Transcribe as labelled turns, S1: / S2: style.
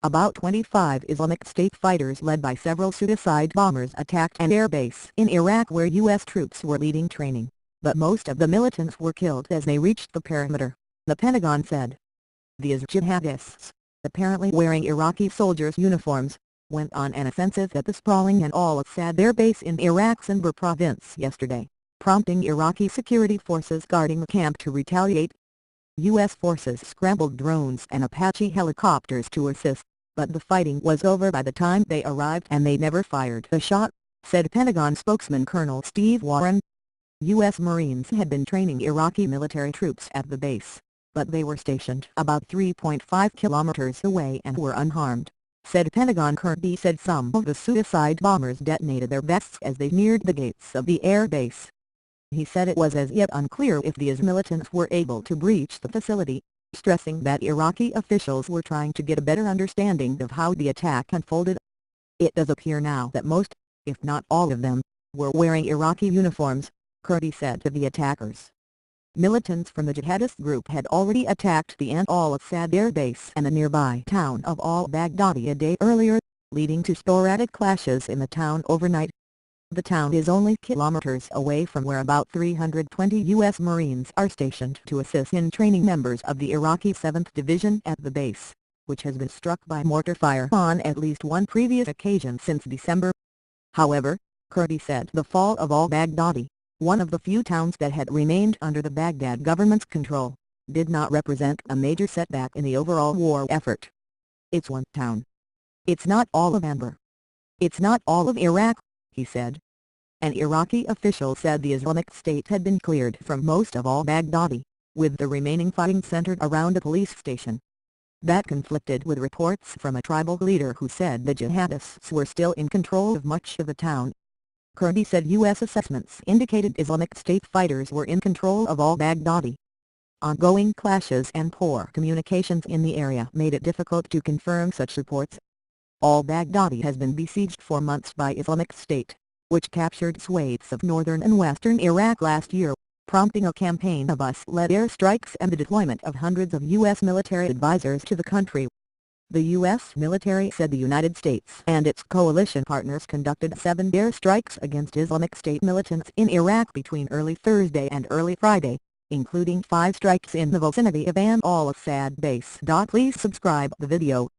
S1: About 25 Islamic State fighters led by several suicide bombers attacked an airbase in Iraq where U.S. troops were leading training, but most of the militants were killed as they reached the perimeter, the Pentagon said. These jihadists, apparently wearing Iraqi soldiers' uniforms, went on an offensive at the sprawling al-Asad airbase in Iraq's Anbar province yesterday, prompting Iraqi security forces guarding the camp to retaliate. U.S. forces scrambled drones and Apache helicopters to assist, but the fighting was over by the time they arrived and they never fired a shot, said Pentagon spokesman Colonel Steve Warren. U.S. Marines had been training Iraqi military troops at the base, but they were stationed about 3.5 kilometers away and were unharmed, said Pentagon Kirby. Said some of the suicide bombers detonated their vests as they neared the gates of the air base. He said it was as yet unclear if the militants were able to breach the facility, stressing that Iraqi officials were trying to get a better understanding of how the attack unfolded. It does appear now that most, if not all of them, were wearing Iraqi uniforms, Kirby said to the attackers. Militants from the jihadist group had already attacked the al-Asad air base and the nearby town of al-Baghdadi a day earlier, leading to sporadic clashes in the town overnight. The town is only kilometers away from where about 320 U.S. Marines are stationed to assist in training members of the Iraqi 7th Division at the base, which has been struck by mortar fire on at least one previous occasion since December. However, Kirby said the fall of al-Baghdadi, one of the few towns that had remained under the Baghdad government's control, did not represent a major setback in the overall war effort. It's one town. It's not all of Anbar. It's not all of Iraq, he said. An Iraqi official said the Islamic State had been cleared from most of al-Baghdadi, with the remaining fighting centered around a police station. That conflicted with reports from a tribal leader who said the jihadists were still in control of much of the town. Kirby said U.S. assessments indicated Islamic State fighters were in control of al-Baghdadi. Ongoing clashes and poor communications in the area made it difficult to confirm such reports. Al-Baghdadi has been besieged for months by Islamic State, which captured swathes of northern and western Iraq last year, prompting a campaign of US-led airstrikes and the deployment of hundreds of U.S. military advisors to the country. The U.S. military said the United States and its coalition partners conducted 7 airstrikes against Islamic State militants in Iraq between early Thursday and early Friday, including 5 strikes in the vicinity of an al-Asad base. Please subscribe the video.